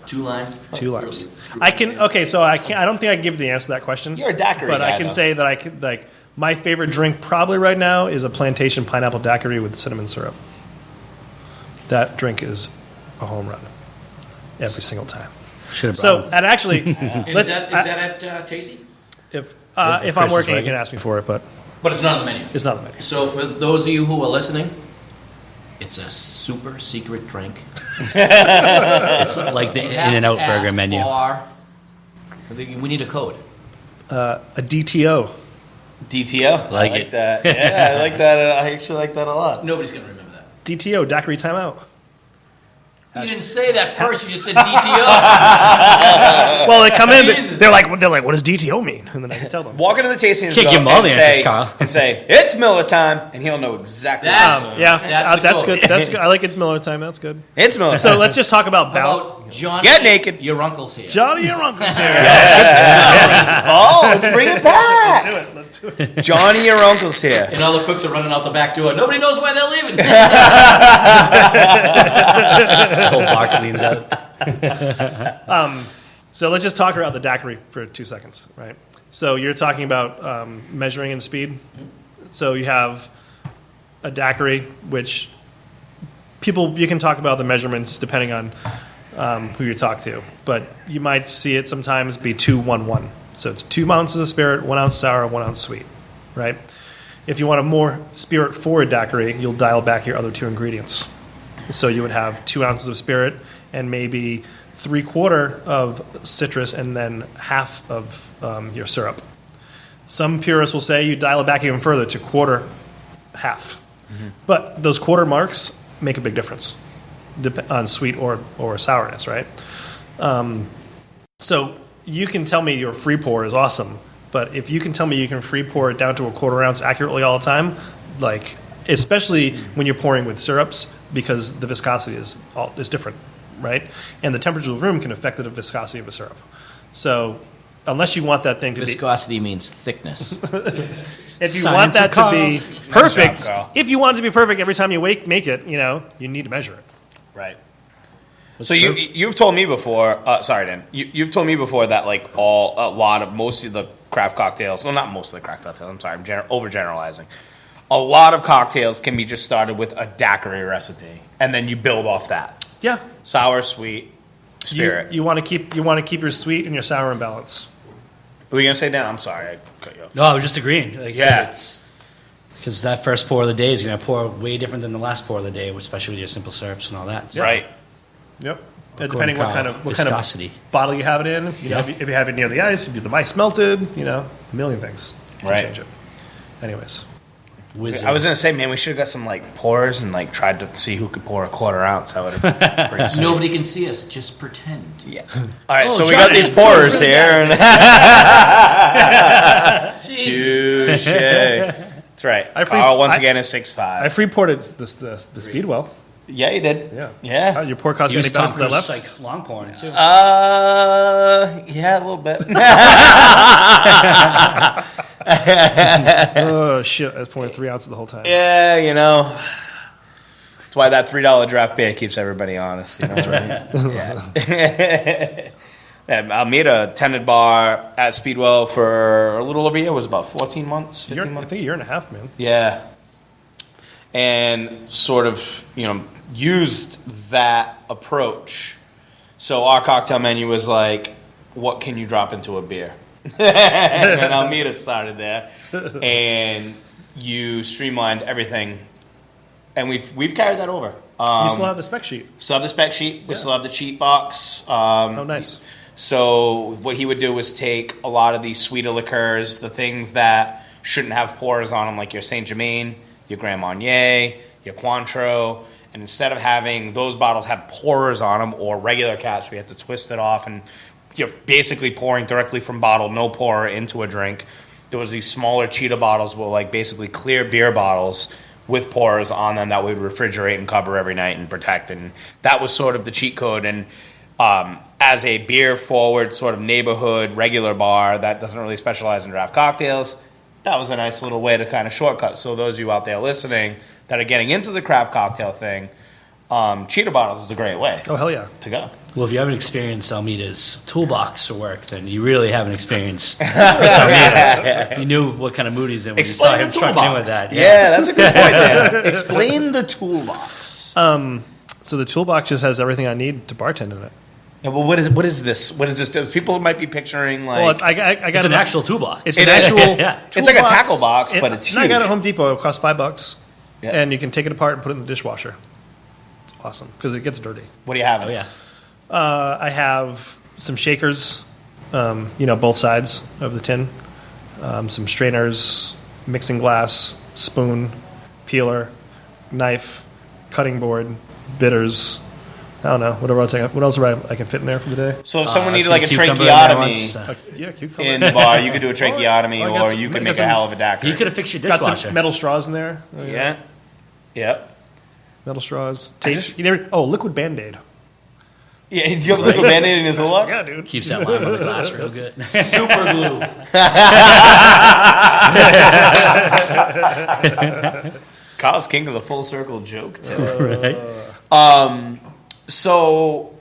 2 lines. 2 lines. I can. Okay, so I can't. I don't think I can give you the answer to that question. You're a daiquiri but guy, I can though. say that I could like my favorite drink probably right now is a plantation pineapple daiquiri with cinnamon syrup. That drink is a home run every single time. Should have So, brought and actually, Is that at Tasty? if Chris I'm is working, you working. can ask me for it, but But it's not on the menu. it's not on the menu. So for those of you who are listening, it's a super secret drink. It's like the You have In-N-Out to ask burger menu. We need a code. A DTO. DTO. Like I like it. that. Yeah, I like that. I actually like that a lot. Nobody's going to remember that. DTO, daiquiri timeout. You didn't say that first. You just said DTO. Well, they come in, Jesus. they're like, what does DTO mean? And then I can tell them. Walk into the tasting Can't room give him all and the say, answers, Karl. and say, it's Miller time, and he'll know exactly That's- what Yeah, That's the that's code. good. That's good. I like it's Miller time. That's good. it's Miller So time. let's just talk about How bout. about Johnny? Get naked. Your uncle's here. Johnny, your uncle's here. Oh, let's bring it back. Let's do it. Johnny, your uncle's here. And all the cooks are running out the back door. Nobody knows why they're leaving. The whole bar cleans out. So let's just talk about the daiquiri for 2 seconds, right? So you're talking about measuring in speed. So you have a daiquiri, which you can talk about the measurements depending on who you talk to, but you might see it sometimes be 2-1-1. So it's 2 ounces of spirit, 1 ounce sour, 1 ounce sweet, right? If you want a more spirit forward daiquiri, you'll dial back your other 2 ingredients. So you would have 2 ounces of spirit and maybe 3/4 of citrus and then half of your syrup. Some purists will say you dial it back even further to quarter, half. But those quarter marks make a big difference on sweet or sourness, right? So you can tell me your free pour is awesome, but if you can tell me you can free pour it down to a 1/4 ounce accurately all the time, like especially when you're pouring with syrups, because the viscosity is different, right? And the temperature of the room can affect the viscosity of a syrup. So unless you want that thing to Viscosity means thickness. if you Science want that of to Karl. be Nice perfect, job, Karl. if you want it to be perfect every time you make it, you need to measure it. Right. So you've told me before. Sorry, Dan. You've told me before that most of the craft cocktails. Well, not most of the craft cocktails. I'm sorry. I'm overgeneralizing. A lot of cocktails can be just started with a daiquiri recipe, and then you build off that. Yeah, Sour, sweet, spirit. You want to keep your sweet and your sour in balance. What were you gonna say, Dan? I'm sorry. I cut you off. No, I was just agreeing. Like, Yeah. Because that first pour of the day is going to pour way different than the last pour of the day, especially with your simple syrups and all that. So, Right. Yep. according Depending to what kind Karl, of viscosity. bottle you have it in. If you have it near the ice, if you the ice melted, a million things can Right. change it. Anyways, Wizard. I was gonna say, man, we should have got some pours and tried to see who could pour a 1/4 ounce. That would have been pretty sweet. Nobody can see us. Just pretend. Yeah. All right, Oh, so we Johnny. got these pourers here. And Jesus. Touche. That's right. I free- Karl once I- again is I 6'5". free poured it the Speedwell. Yeah, you did. Yeah. Yeah. Your pour cost You you any was Tom better than Cruise, left? like long pouring too. Yeah, a little bit. Oh shit! I was pouring 3 ounces the whole time. Yeah, that's why that $3 draft beer keeps everybody honest. That's right. Yeah. Yeah, Almeida tended bar at Speedwell for a little over a year. It was about 14 months, 15 I months. think a year and a half, man. Yeah. And sort of, used that approach. So our cocktail menu was like, what can you drop into a beer? And Almeida started there. And you streamlined everything. And we've carried that over. You still have the spec sheet. Still have the spec sheet. We Yeah. still have the cheat box. Oh, nice. So what he would do was take a lot of these sweeter liqueurs, the things that shouldn't have pours on them, like your Saint Germain, your Grand Marnier, your Cointreau, and instead of having those bottles have pourers on them or regular caps, we have to twist it off, and you're basically pouring directly from bottle, no pourer, into a drink. There was these smaller Cheetah bottles, basically clear beer bottles with pourers on them that we would refrigerate and cover every night and protect. And that was sort of the cheat code. And as a beer forward sort of neighborhood regular bar that doesn't really specialize in draft cocktails, that was a nice little way to kind of shortcut. So those of you out there listening that are getting into the craft cocktail thing, cheater bottles is a great way. Oh, hell yeah. To go. Well, if you haven't experienced Almeida's toolbox for work, then you really haven't experienced Almeida. You knew what kind of mood he's in when Explain you the saw him trucking in with toolbox. that. Yeah, that's a good point there. Explain the toolbox. So the toolbox just has everything I need to bartend in it. Yeah, well, what is this? What is this? People might be picturing like Well, I got It's an actual toolbox. It's an actual. Yeah. It's like a toolbox. tackle box, but it's I got it huge. at Home Depot. It costs $5, Yeah. and you can take it apart and put it in the dishwasher. It's awesome because it gets dirty. What do you have? Oh, yeah. I have some shakers, both sides of the tin, some strainers, mixing glass, spoon, peeler, knife, cutting board, bitters. I don't know, whatever else I can fit in there for the day. So if someone I've needed seen like a cucumber in there once. tracheotomy Yeah, cucumber. in the bar, you could do a tracheotomy, I got or some- you I could got make a some- hell of a daiquiri. You could have fixed your Got dishwasher. some metal straws in there. Yeah. Yep. Metal straws. I just- Liquid Band-Aid. Yeah, do you have a little band-aid in his toolbox? Yeah, dude. Keeps that lime on the glass real good. Super glue. Karl's king of the full circle joke today. Right. So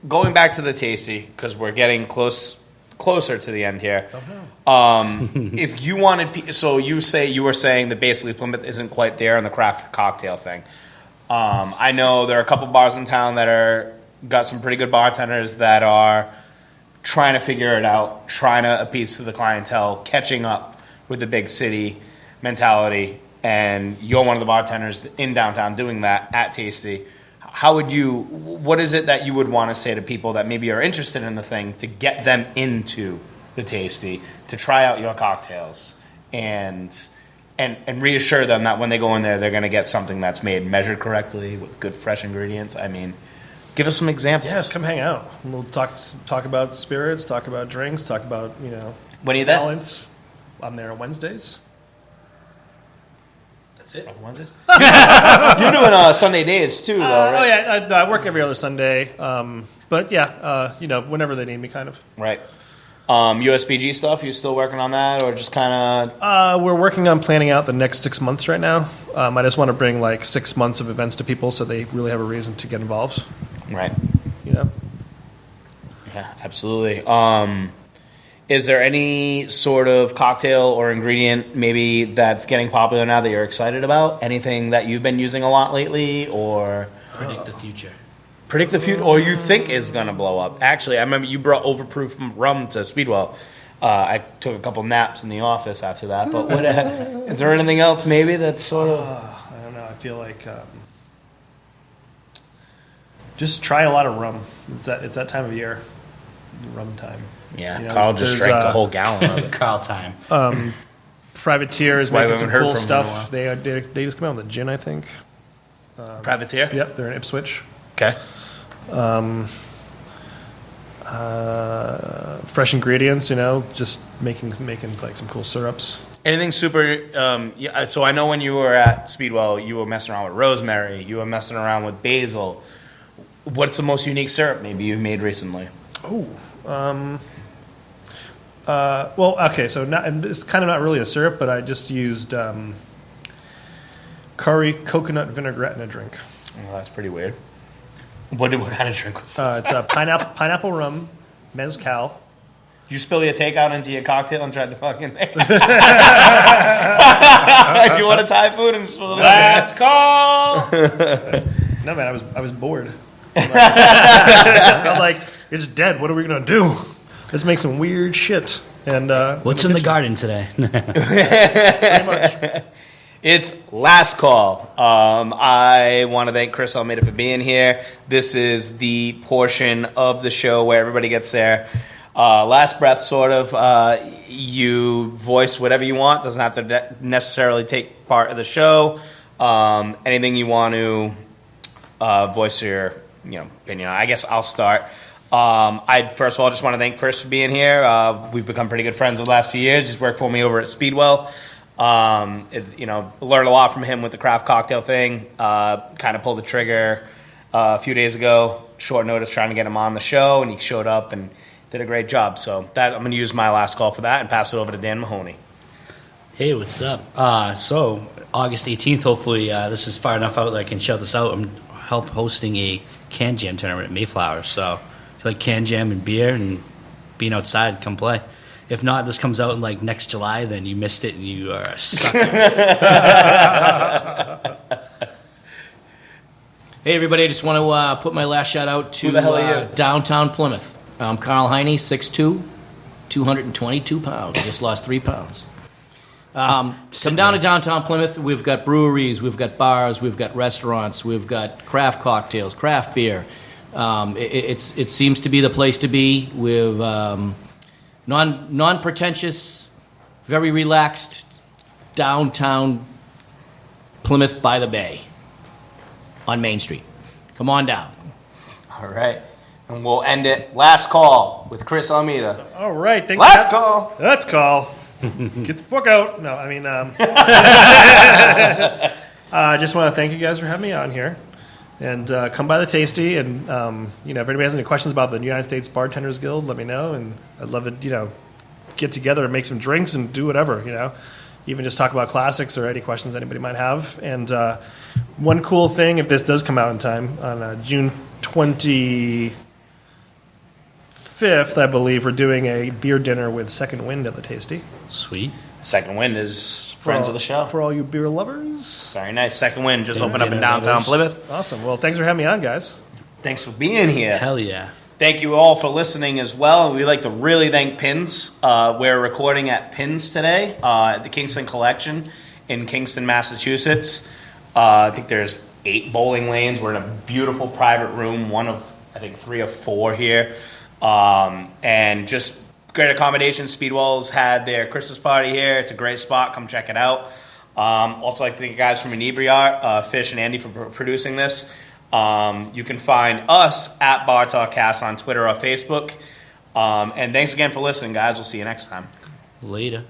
going back to the tasty, because we're getting closer to the end here. If you wanted, so you were saying that basically Plymouth isn't quite there on the craft cocktail thing. I know there are a couple bars in town that got some pretty good bartenders that are trying to figure it out, trying to appease to the clientele, catching up with the big city mentality. And you're one of the bartenders in downtown doing that at Tasty. What is it that you would want to say to people that maybe are interested in the thing to get them into the Tasty, to try out your cocktails and reassure them that when they go in there, they're going to get something that's made, measured correctly with good, fresh ingredients? I mean, give us some examples. Yes, come hang out. We'll talk about spirits, talk about drinks, talk about, When are you there? balance. I'm there on Wednesdays. That's it. Wednesdays? You're doing Sunday days too, though, right? Oh yeah, I work every other Sunday. But yeah, whenever they need me, kind of. Right. USBG stuff, you still working on that, or just kind of? We're working on planning out the next 6 months right now. I just want to bring like 6 months of events to people so they really have a reason to get involved. Right. Yeah, absolutely. Is there any sort of cocktail or ingredient maybe that's getting popular now that you're excited about? Anything that you've been using a lot lately, or Predict the future. predict the future, or you think is going to blow up? Actually, I remember you brought overproof rum to Speedwell. I took a couple naps in the office after that. But is there anything else maybe that's sort of? I don't know. I feel like just try a lot of rum. It's that time of year, rum time. Yeah, Karl just drank a whole gallon of it. Karl time. Privateer is Why we making some haven't heard cool from him in a stuff. They just come out with the gin, I think. Privateer? Yep, they're in Ipswich. Okay. Fresh ingredients, just making like some cool syrups. Anything super? So I know when you were at Speedwell, you were messing around with rosemary. You were messing around with basil. What's the most unique syrup maybe you've made recently? Well, okay, so it's kind of not really a syrup, but I just used curry coconut vinaigrette in a drink. Oh, that's pretty weird. What kind of drink was this? It's a pineapple rum, mezcal. Did you spill your takeout into your cocktail and tried to fucking make it? Do you want a Thai food and spill it? Last call. No, man, I was bored. I'm like, it's dead. What are we gonna do? Let's make some weird shit. And What's in the garden today? pretty much. It's last call. I want to thank Chris Almeida for being here. This is the portion of the show where everybody gets their last breath, sort of. You voice whatever you want. Doesn't have to necessarily take part of the show. Anything you want to voice your opinion on. I guess I'll start. I first of all just want to thank Chris for being here. We've become pretty good friends over the last few years. He's worked for me over at Speedwell. Learned a lot from him with the craft cocktail thing. Kind of pulled the trigger a few days ago, short notice, trying to get him on the show, and he showed up and did a great job. So that I'm going to use my last call for that and pass it over to Dan Mahoney. Hey, what's up? So August 18th, hopefully this is far enough out that I can shout this out. I'm hosting a can jam tournament at Mayflower. So if you like can jam and beer and being outside, come play. If not, this comes out in like next July, then you missed it and you are a sucker. Hey, everybody, I just want to put my last shout out to Who the hell are you? downtown Plymouth. I'm Karl, 6'2", 222 pounds. Just lost 3 pounds. Come down to downtown Plymouth. We've got breweries, we've got bars, we've got restaurants, we've got craft cocktails, craft beer. It seems to be the place to be. With non-pretentious, very relaxed downtown Plymouth by the Bay on Main Street. Come on down. All right. And we'll end it. Last call with Chris Almeida. All right. Last call. Let's call. Get the fuck out. No, I mean, I just want to thank you guys for having me on here. And come by the Tasty. And, if anybody has any questions about the United States Bartenders Guild, let me know. And I'd love to, get together and make some drinks and do whatever, Even just talk about classics or any questions anybody might have. And one cool thing, if this does come out in time, on June 25th, I believe, we're doing a beer dinner with Second Wind at the Tasty. Sweet. Second Wind is friends of the show. For all you beer lovers. Very nice. Second Wind just Yeah. opened up in Dinner downtown lovers. Plymouth. Awesome. Well, thanks for having me on, guys. Thanks for being here. Hell yeah. Thank you all for listening as well. And we'd like to really thank Pins. We're recording at Pins today at the Kingston Collection in Kingston, Massachusetts. I think there's 8 bowling lanes. We're in a beautiful private room, one of, I think, 3 or 4 here. And just great accommodations. Speedwell's had their Christmas party here. It's a great spot. Come check it out. Also, like to thank you guys from Inebriar, Fish and Andy for producing this. You can find us at Bar Talk Cast on Twitter or Facebook. And thanks again for listening, guys. We'll see you next time. Later.